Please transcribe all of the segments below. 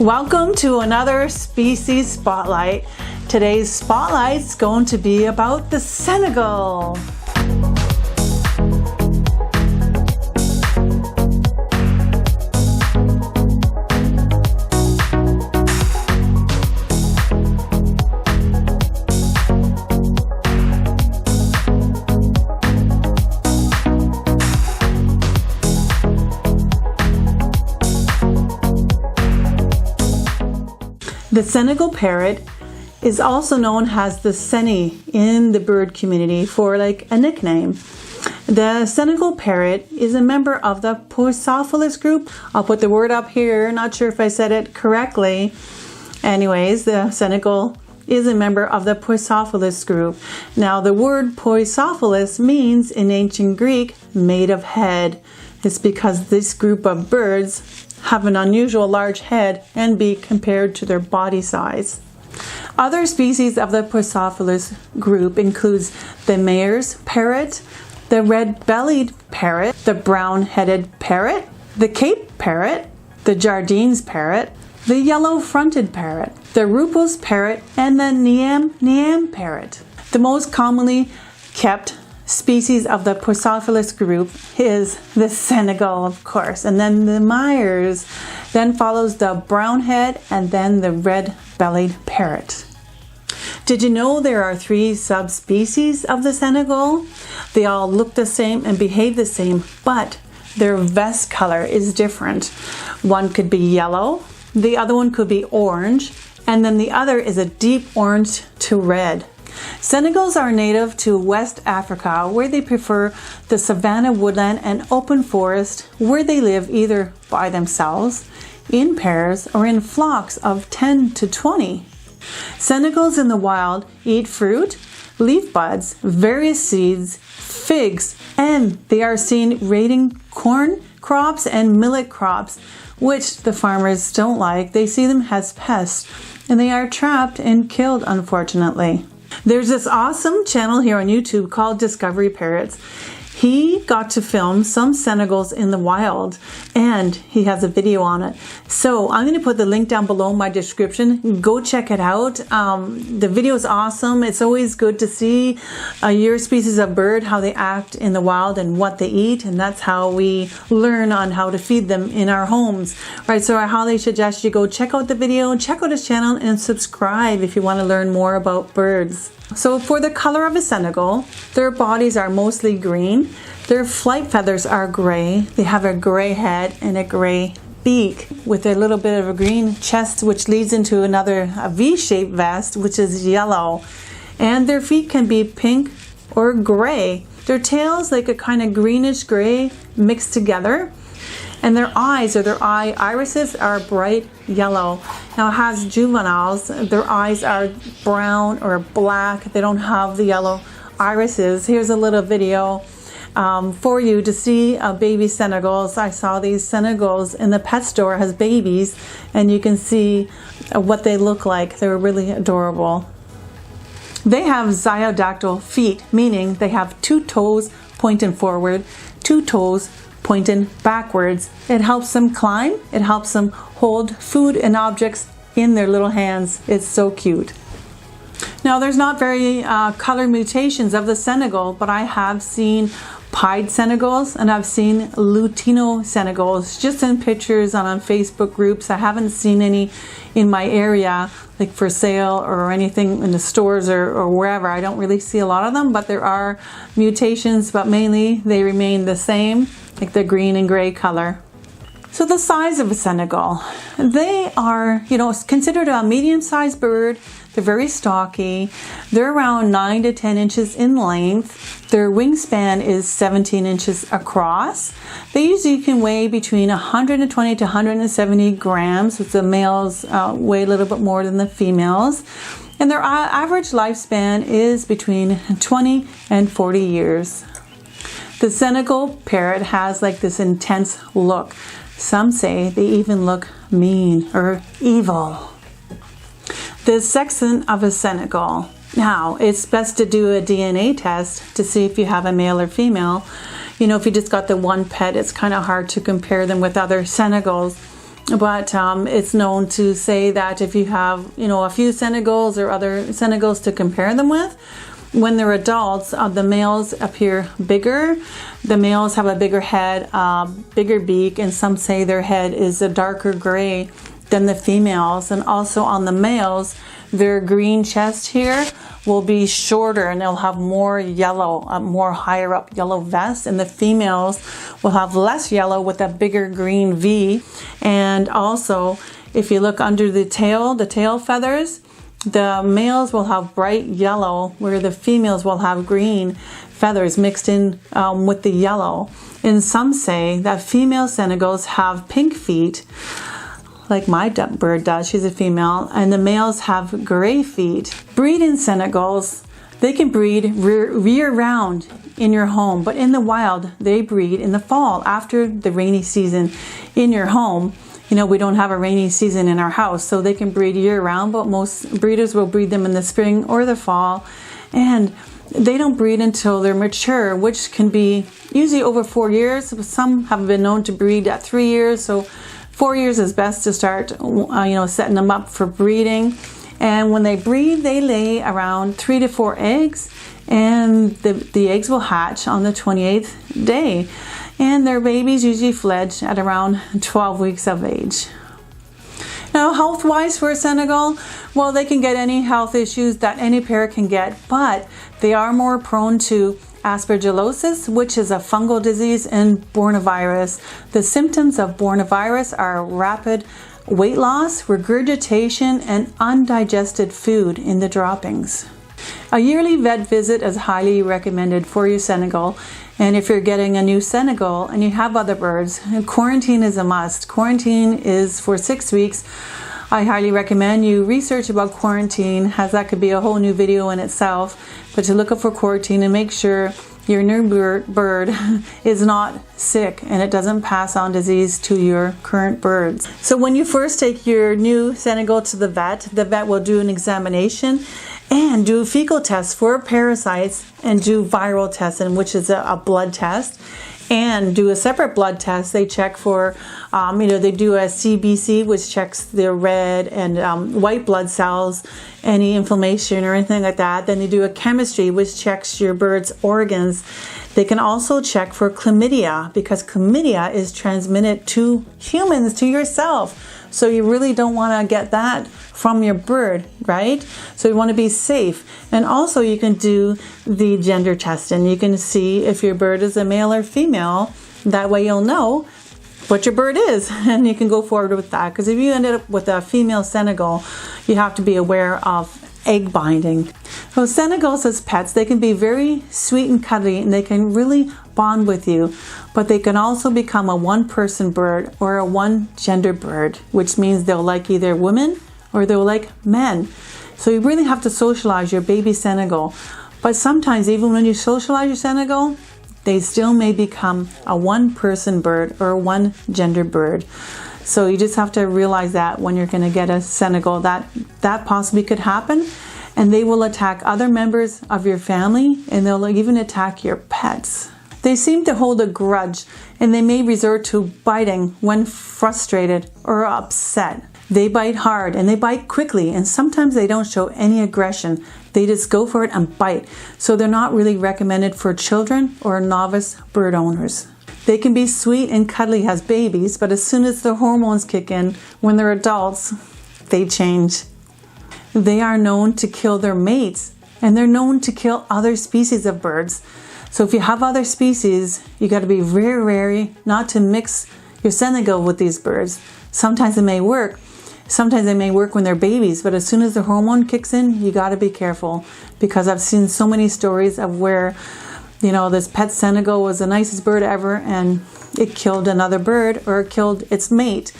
Welcome to another species spotlight. Today's spotlight is going to be about the Senegal. The Senegal Parrot is also known as the Seni in the bird community for like a nickname. The Senegal Parrot is a member of the Parrot group. I'll put the word up here, not sure if I said it correctly. Anyways, the Senegal is a member of the Parrot group. Now the word Parrot means in ancient Greek, made of head. It's because this group of birds have an unusual large head and beak compared to their body size. Other species of the Parrot group includes the Mayor's parrot, the red-bellied parrot, the brown-headed parrot, the Cape parrot, the Jardine's parrot, the yellow-fronted parrot, the Rupo's parrot, and the Niam parrot. The most commonly kept species of the Parrot group is the Senegal, of course, and then the Myers, then follows the brownhead, and then the red-bellied parrot. Did you know there are 3 subspecies of the Senegal? They all look the same and behave the same, but their vest color is different. One could be yellow, the other one could be orange, and then the other is a deep orange to red. Senegals are native to West Africa, where they prefer the savanna woodland and open forest, where they live either by themselves, in pairs, or in flocks of 10 to 20. Senegals in the wild eat fruit, leaf buds, various seeds, figs, and they are seen raiding corn crops and millet crops, which the farmers don't like. They see them as pests, and they are trapped and killed, unfortunately. There's this awesome channel here on YouTube called Discovery Parrots. He got to film some Senegals in the wild, and he has a video on it. So I'm going to put the link down below in my description. Go check it out. The video is awesome. It's always good to see your species of bird, how they act in the wild and what they eat, and that's how we learn on how to feed them in our homes. Right, so I highly suggest you go check out the video, check out his channel, and subscribe if you want to learn more about birds. So for the color of a Senegal, their bodies are mostly green. Their flight feathers are gray. They have a gray head and a gray beak with a little bit of a green chest, which leads into a V-shaped vest, which is yellow. And their feet can be pink or gray. Their tails like a kind of greenish gray mixed together. And their eyes, or their eye irises, are bright yellow. Now, as juveniles, their eyes are brown or black. They don't have the yellow irises. Here's a little video for you to see baby Senegals. I saw these Senegals in the pet store as babies, and you can see what they look like. They're really adorable. They have zygodactyl feet, meaning they have 2 toes pointing forward, 2 toes pointing backwards. It helps them climb. It helps them hold food and objects in their little hands. It's so cute. Now, there's not very color mutations of the Senegal, but I have seen pied Senegals and I've seen Lutino Senegals just in pictures and on Facebook groups. I haven't seen any in my area like for sale or anything in the stores or wherever. I don't really see a lot of them, but there are mutations, but mainly they remain the same, like the green and gray color. So the size of a Senegal, they are, considered a medium-sized bird. They're very stocky. They're around 9 to 10 inches in length. Their wingspan is 17 inches across. They usually can weigh between 120 to 170 grams, with the males weigh a little bit more than the females. And their average lifespan is between 20 and 40 years. The Senegal Parrot has like this intense look. Some say they even look mean or evil. The section of a Senegal. Now, it's best to do a DNA test to see if you have a male or female. If you just got the one pet, it's kind of hard to compare them with other Senegals. But it's known to say that if you have, a few Senegals or other Senegals to compare them with, when they're adults, the males appear bigger. The males have a bigger head, bigger beak, and some say their head is a darker gray than the females. And also on the males, their green chest here will be shorter and they'll have more yellow, more higher up yellow vest. And the females will have less yellow with a bigger green V. And also, if you look under the tail feathers, the males will have bright yellow where the females will have green feathers mixed in with the yellow. And some say that female Senegals have pink feet, like my bird does, she's a female, and the males have gray feet. Breeding Senegals, they can breed year-round in your home, but in the wild, they breed in the fall after the rainy season in your home. We don't have a rainy season in our house, so they can breed year-round, but most breeders will breed them in the spring or the fall, and they don't breed until they're mature, which can be usually over 4 years. Some have been known to breed at 3 years, so 4 years is best to start, setting them up for breeding. And when they breed, they lay around 3 to 4 eggs, and the eggs will hatch on the 28th day. And their babies usually fledge at around 12 weeks of age. Now, health-wise for a Senegal, well, they can get any health issues that any parrot can get, but they are more prone to aspergillosis, which is a fungal disease, and bornavirus. The symptoms of bornavirus are rapid weight loss, regurgitation, and undigested food in the droppings. A yearly vet visit is highly recommended for your Senegal. And if you're getting a new Senegal and you have other birds, quarantine is a must. Quarantine is for 6 weeks. I highly recommend you research about quarantine, as that could be a whole new video in itself. But to look up for quarantine and make sure your new bird is not sick and it doesn't pass on disease to your current birds. So when you first take your new Senegal to the vet will do an examination and do fecal tests for parasites and do viral testing, which is a blood test, and do a separate blood test. They check for, they do a CBC, which checks the red and white blood cells, any inflammation or anything like that. Then they do a chemistry, which checks your bird's organs. They can also check for chlamydia, because chlamydia is transmitted to humans, to yourself. So you really don't want to get that from your bird, right? So you want to be safe. And also you can do the gender testing. You can see if your bird is a male or female. That way you'll know what your bird is, and you can go forward with that. Because if you ended up with a female Senegal, you have to be aware of egg binding. So Senegals as pets, they can be very sweet and cuddly, and they can really bond with you, but they can also become a one-person bird or a one-gender bird, which means they'll like either women or they'll like men. So you really have to socialize your baby Senegal. But sometimes even when you socialize your Senegal, they still may become a one-person bird or a one-gender bird. So you just have to realize that when you're going to get a Senegal, that possibly could happen. And they will attack other members of your family, and they'll even attack your pets. They seem to hold a grudge, and they may resort to biting when frustrated or upset. They bite hard and they bite quickly, and sometimes they don't show any aggression. They just go for it and bite. So they're not really recommended for children or novice bird owners. They can be sweet and cuddly as babies, but as soon as the hormones kick in, when they're adults, they change. They are known to kill their mates, and they're known to kill other species of birds. So if you have other species, you got to be very wary not to mix your Senegal with these birds. Sometimes it may work. Sometimes they may work when they're babies, but as soon as the hormone kicks in, you got to be careful, because I've seen so many stories of where, this pet Senegal was the nicest bird ever, and it killed another bird or killed its mate.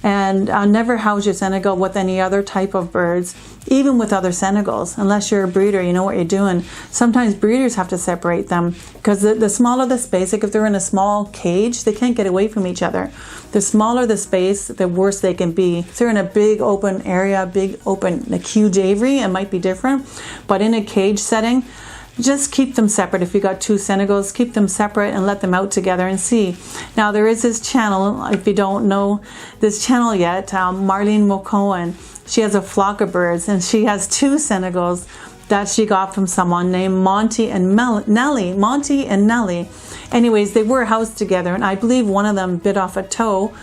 And never house your Senegal with any other type of birds, even with other Senegals, unless you're a breeder, you know what you're doing. Sometimes breeders have to separate them, because the smaller the space, like if they're in a small cage, they can't get away from each other. The smaller the space, the worse they can be. If they're in a big open area, like huge aviary, it might be different. But in a cage setting, just keep them separate. If you got two Senegals, keep them separate and let them out together and see. Now there is this channel, if you don't know this channel yet, Marlene McCohen, she has a flock of birds and she has two Senegals that she got from someone named Monty and Nellie. Monty and Nellie. Anyways, they were housed together and I believe one of them bit off a toe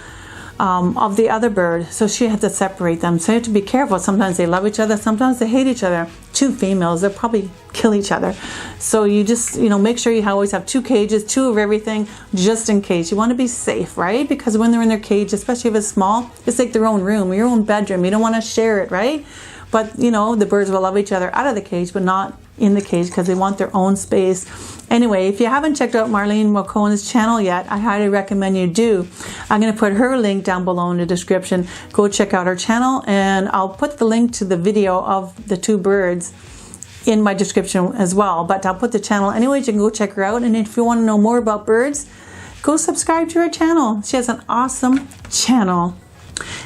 of the other bird, so she had to separate them. So you have to be careful. Sometimes they love each other, sometimes they hate each other. Two females, they'll probably kill each other. So you just, make sure you always have two cages, two of everything, just in case. You want to be safe, right? Because when they're in their cage, especially if it's small, it's like their own room, your own bedroom. You don't want to share it, right? But the birds will love each other out of the cage, but not in the cage because they want their own space. Anyway, if you haven't checked out Marlene McCohen's channel yet, I highly recommend you do. I'm going to put her link down below in the description. Go check out her channel, and I'll put the link to the video of the two birds in my description as well. But I'll put the channel anyways. You can go check her out. And if you want to know more about birds, go subscribe to her channel. She has an awesome channel.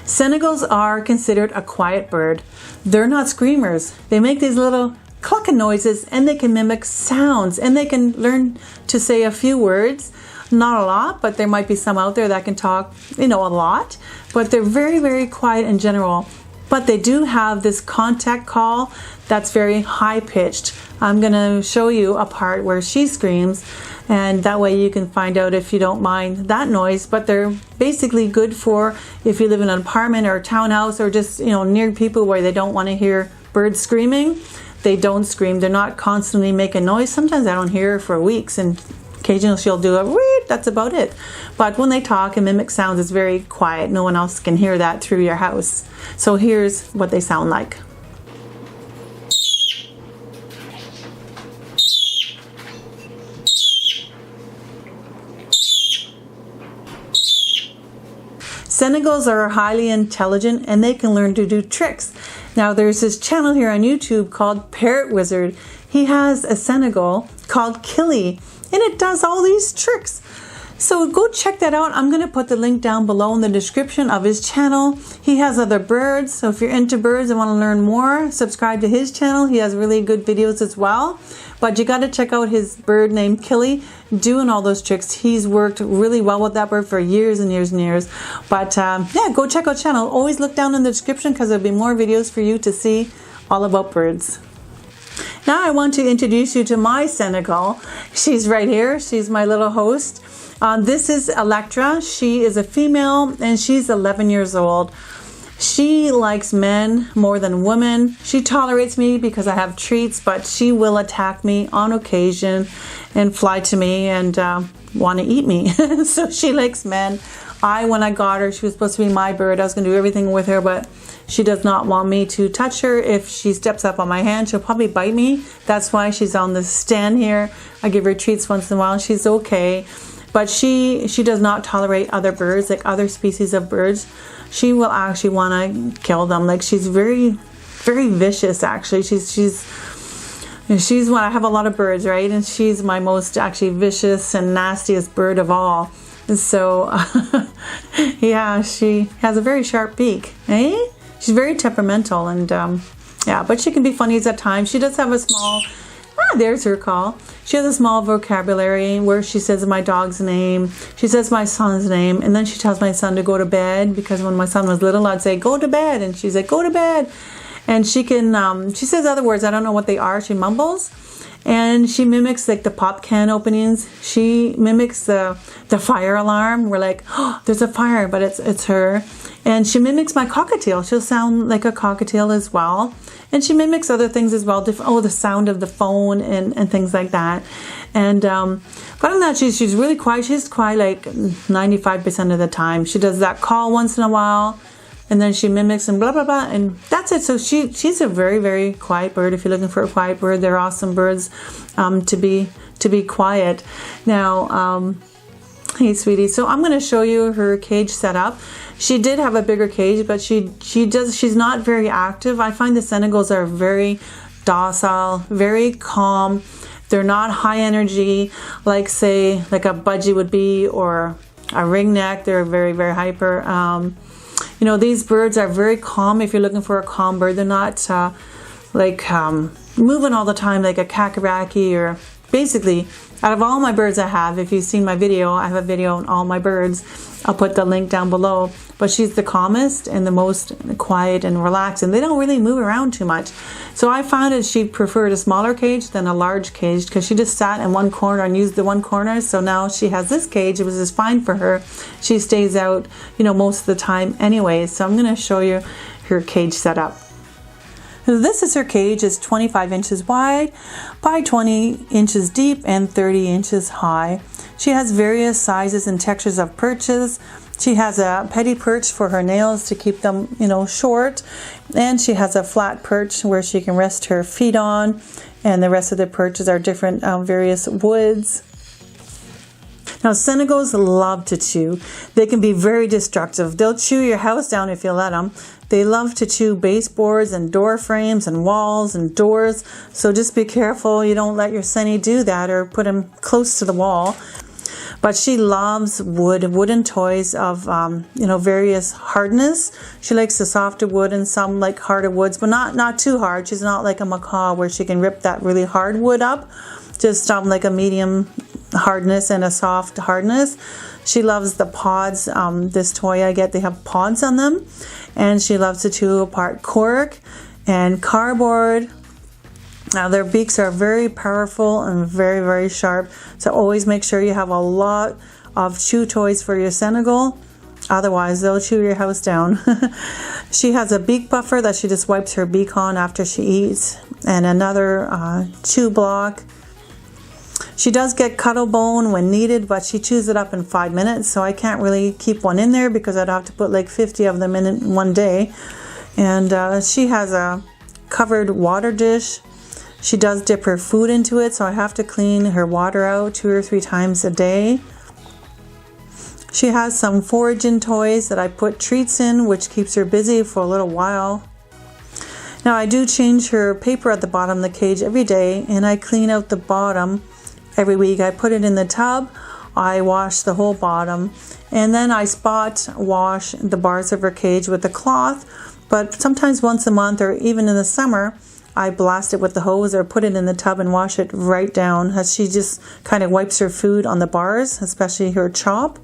Senegals are considered a quiet bird. They're not screamers. They make these little clucking noises and they can mimic sounds and they can learn to say a few words. Not a lot, but there might be some out there that can talk, a lot. But they're very, very quiet in general. But they do have this contact call that's very high pitched. I'm going to show you a part where she screams, and that way you can find out if you don't mind that noise. But they're basically good for if you live in an apartment or a townhouse or just near people where they don't want to hear birds screaming. They don't scream. They're not constantly making noise. Sometimes I don't hear her for weeks, and occasionally she'll do a weep. That's about it. But when they talk and mimic sounds, it's very quiet. No one else can hear that through your house. So here's what they sound like. Senegals are highly intelligent and they can learn to do tricks. Now there's this channel here on YouTube called Parrot Wizard. He has a Senegal called Kili and it does all these tricks. So go check that out. I'm going to put the link down below in the description of his channel. He has other birds, so if you're into birds and want to learn more, subscribe to his channel. He has really good videos as well. But you got to check out his bird named Kili doing all those tricks. He's worked really well with that bird for years and years and years. But yeah, go check out his channel. Always look down in the description because there'll be more videos for you to see all about birds. Now I want to introduce you to my Senegal. She's right here. She's my little host. This is Electra. She is a female and she's 11 years old. She likes men more than women. She tolerates me because I have treats, but she will attack me on occasion and fly to me and want to eat me. So she likes men. When I got her, she was supposed to be my bird. I was going to do everything with her, but she does not want me to touch her. If she steps up on my hand, she'll probably bite me. That's why she's on the stand here. I give her treats once in a while. She's okay. But she does not tolerate other birds, like other species of birds. She will actually want to kill them. Like she's very, very vicious. Actually, she's one. I have a lot of birds, right? And she's my most actually vicious and nastiest bird of all. And so, yeah, she has a very sharp beak. She's very temperamental and yeah, but she can be funny at times. She does have a small. There's her call. She has a small vocabulary where she says my dog's name, she says my son's name, and then she tells my son to go to bed, because when my son was little, I'd say, go to bed, and she's like, go to bed. And she can, she says other words, I don't know what they are, she mumbles, and she mimics like the pop can openings. She mimics the fire alarm. We're like, oh, there's a fire, but it's her. And she mimics my cockatiel. She'll sound like a cockatiel as well. And she mimics other things as well. The sound of the phone and things like that. And but on that, she's really quiet. She's quiet like 95% of the time. She does that call once in a while, and then she mimics and blah blah blah, and that's it. So she's a very, very quiet bird. If you're looking for a quiet bird, they're awesome birds to be quiet. Now, hey sweetie, so I'm going to show you her cage setup. She did have a bigger cage, but she's not very active. I find the Senegals are very docile, very calm. They're not high energy, like say like a budgie would be, or a ringneck. They're very, very hyper. These birds are very calm. If you're looking for a calm bird, they're not moving all the time like a kakaraki, or basically out of all my birds I have, if you've seen my video, I have a video on all my birds. I'll put the link down below. But she's the calmest and the most quiet and relaxed, and they don't really move around too much. So I found that she preferred a smaller cage than a large cage, because she just sat in one corner and used the one corner. So now she has this cage. It was just fine for her. She stays out, you know, most of the time anyway. So I'm going to show you her cage setup. This is her cage. It's 25 inches wide by 20 inches deep and 30 inches high. She has various sizes and textures of perches. She has a petty perch for her nails to keep them, you know, short. And she has a flat perch where she can rest her feet on. And the rest of the perches are different various woods. Now, Senegals love to chew. They can be very destructive. They'll chew your house down if you let them. They love to chew baseboards and door frames and walls and doors. So just be careful you don't let your Senny do that or put him close to the wall. But she loves wooden toys of, you know, various hardness. She likes the softer wood and some like harder woods, but not too hard. She's not like a macaw where she can rip that really hard wood up. Just like a medium hardness and a soft hardness. She loves the pods. This toy I get, they have pods on them. And she loves to chew apart cork and cardboard. Now their beaks are very powerful and very, very sharp. So always make sure you have a lot of chew toys for your Senegal. Otherwise they'll chew your house down. She has a beak buffer that she just wipes her beak on after she eats. And another chew block. She does get cuddle bone when needed, but she chews it up in 5 minutes. So I can't really keep one in there because I'd have to put like 50 of them in one day. And she has a covered water dish. She does dip her food into it, so I have to clean her water out 2 or 3 times a day. She has some foraging toys that I put treats in, which keeps her busy for a little while. Now I do change her paper at the bottom of the cage every day, and I clean out the bottom every week. I put it in the tub, I wash the whole bottom, and then I spot wash the bars of her cage with a cloth. But sometimes once a month, or even in the summer, I blast it with the hose or put it in the tub and wash it right down, as she just kind of wipes her food on the bars, especially her chop.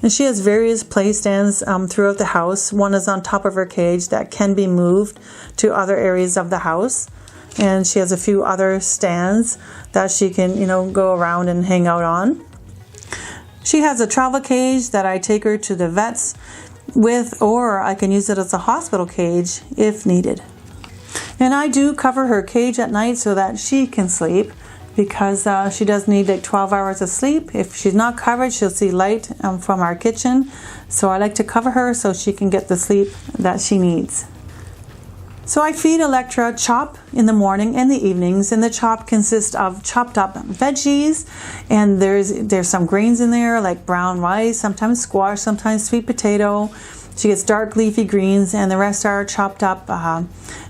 And she has various play stands throughout the house. One is on top of her cage that can be moved to other areas of the house. And she has a few other stands that she can, you know, go around and hang out on. She has a travel cage that I take her to the vets with, or I can use it as a hospital cage if needed. And I do cover her cage at night so that she can sleep, because she does need like 12 hours of sleep. If she's not covered, she'll see light from our kitchen. So I like to cover her so she can get the sleep that she needs. So I feed Electra chop in the morning and the evenings, and the chop consists of chopped up veggies, and there's some grains in there like brown rice, sometimes squash, sometimes sweet potato. She gets dark leafy greens, and the rest are chopped up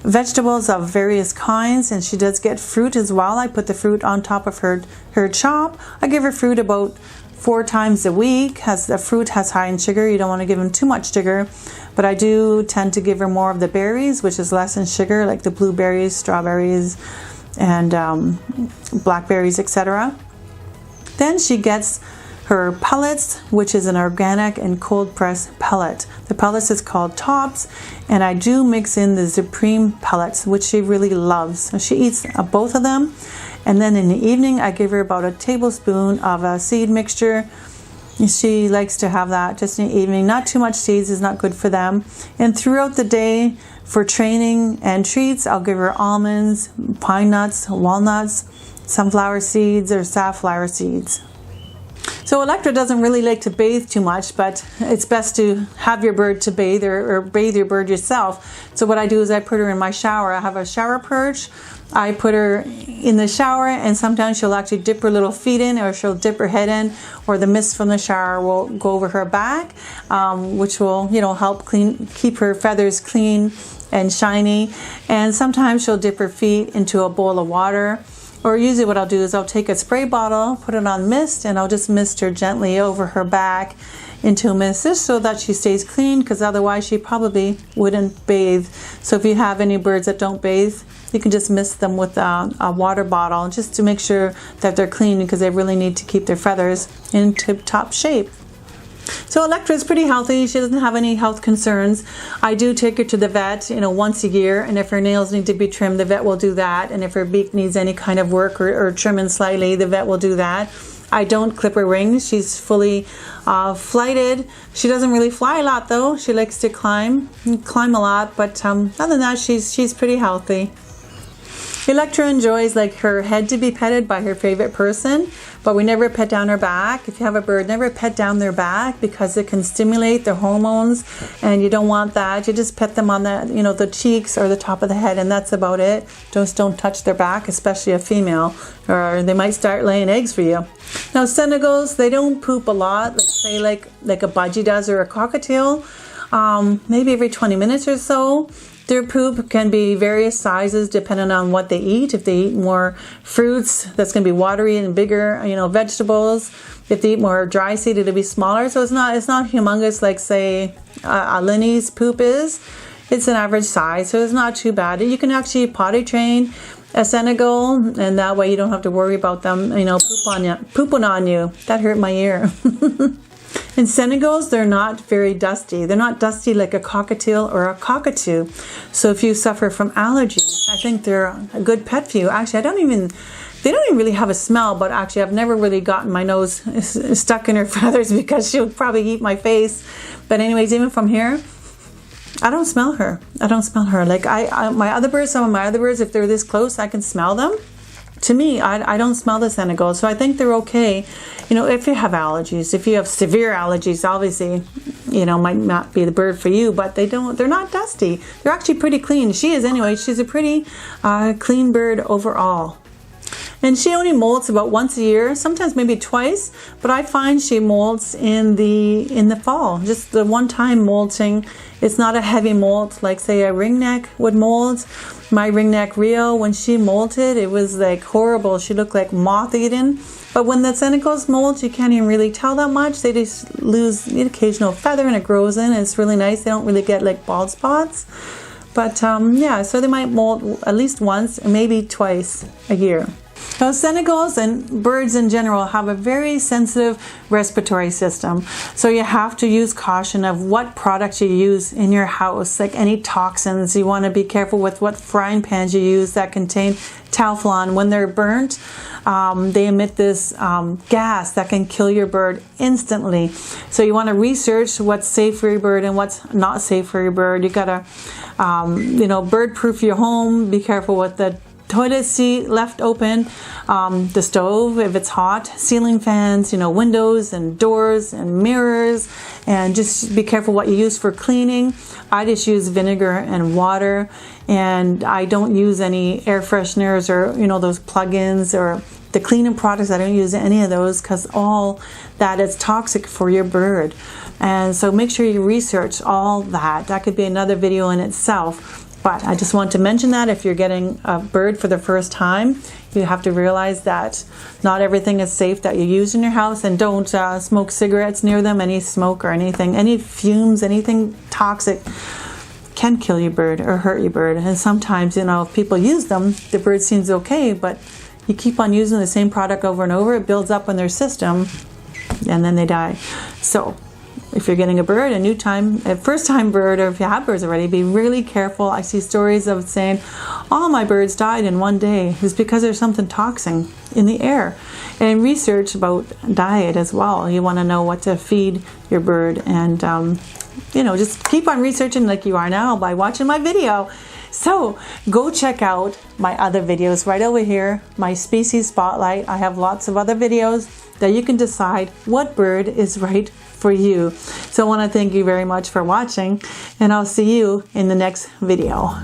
vegetables of various kinds, and she does get fruit as well. I put the fruit on top of her chop. I give her fruit about 4 times a week. The fruit has high in sugar. You don't want to give them too much sugar, but I do tend to give her more of the berries, which is less in sugar, like the blueberries, strawberries, and blackberries, etc. Then she gets her pellets, which is an organic and cold press pellet. The pellets is called tops, and I do mix in the Supreme pellets, which she really loves. So she eats both of them, and then in the evening I give her about a tablespoon of a seed mixture. She likes to have that just in the evening. Not too much seeds is not good for them. And throughout the day for training and treats, I'll give her almonds, pine nuts, walnuts, sunflower seeds, or safflower seeds. So Electra doesn't really like to bathe too much, but it's best to have your bird to bathe, or bathe your bird yourself. So what I do is I put her in my shower. I have a shower perch. I put her in the shower, and sometimes she'll actually dip her little feet in, or she'll dip her head in, or the mist from the shower will go over her back, which will, you know, help keep her feathers clean and shiny. And sometimes she'll dip her feet into a bowl of water. Or usually what I'll do is I'll take a spray bottle, put it on mist, and I'll just mist her gently over her back into a mist, just so that she stays clean, because otherwise she probably wouldn't bathe. So if you have any birds that don't bathe, you can just mist them with a water bottle just to make sure that they're clean, because they really need to keep their feathers in tip-top shape. So Electra is pretty healthy. She doesn't have any health concerns. I do take her to the vet, once a year, and if her nails need to be trimmed, the vet will do that. And if her beak needs any kind of work or trimming slightly, the vet will do that. I don't clip her wings. She's fully flighted. She doesn't really fly a lot though. She likes to climb a lot, but other than that, she's pretty healthy. Electra enjoys her head to be petted by her favorite person, but we never pet down her back. If you have a bird, never pet down their back, because it can stimulate their hormones, and you don't want that. You just pet them on the cheeks or the top of the head, and that's about it. Just don't touch their back, especially a female, or they might start laying eggs for you. Now Senegals, they don't poop a lot, like a budgie does or a cockatiel, maybe every 20 minutes or so. Their poop can be various sizes depending on what they eat. If they eat more fruits, that's going to be watery and bigger, vegetables. If they eat more dry seed, it'll be smaller. So it's not humongous like, say, a Linny's poop is. It's an average size, so it's not too bad. You can actually potty train a Senegal, and that way you don't have to worry about them, pooping on you. That hurt my ear. In Senegals, they're not very dusty. They're not dusty like a cockatiel or a cockatoo. So if you suffer from allergies, I think they're a good pet for you. Actually, they don't even really have a smell, but actually I've never really gotten my nose stuck in her feathers, because she would probably eat my face. But anyways, even from here, I don't smell her. Like my other birds, some of my other birds, if they're this close, I can smell them. To me, I don't smell the Senegal, so I think they're okay. If you have allergies, if you have severe allergies, obviously, might not be the bird for you, but they're not dusty. They're actually pretty clean. She is anyway. She's a pretty clean bird overall. And she only molts about once a year, sometimes maybe twice, but I find she molts in the fall. Just the one-time molting. It's not a heavy molt like, say, a ringneck would molt. My ringneck Rio, when she molted, it was horrible. She looked like moth-eaten. But when the Senegals molt, you can't even really tell that much. They just lose an occasional feather and it grows in. It's really nice. They don't really get bald spots. But yeah, so they might molt at least once or maybe twice a year. Now, Senegals and birds in general have a very sensitive respiratory system, so you have to use caution of what products you use in your house, like any toxins. You want to be careful with what frying pans you use that contain Teflon. When they're burnt, they emit this gas that can kill your bird instantly. So you want to research what's safe for your bird and what's not safe for your bird. You gotta, bird-proof your home. Be careful with the toilet seat left open, the stove if it's hot, ceiling fans, windows and doors and mirrors, and just be careful what you use for cleaning. I just use vinegar and water, and I don't use any air fresheners or those plug-ins or the cleaning products. I don't use any of those, because all that is toxic for your bird. And so make sure you research all that. That could be another video in itself. But I just want to mention that if you're getting a bird for the first time, you have to realize that not everything is safe that you use in your house, and don't smoke cigarettes near them. Any smoke or anything, any fumes, anything toxic can kill your bird or hurt your bird. And sometimes, if people use them, the bird seems okay, but you keep on using the same product over and over, it builds up in their system, and then they die. So if you're getting a bird, a first-time bird, or if you have birds already, be really careful. I see stories of saying, all my birds died in one day. It's because there's something toxic in the air. And research about diet as well. You want to know what to feed your bird, and just keep on researching like you are now by watching my video. So go check out my other videos right over here, my species spotlight. I have lots of other videos that you can decide what bird is right for you. So I want to thank you very much for watching, and I'll see you in the next video.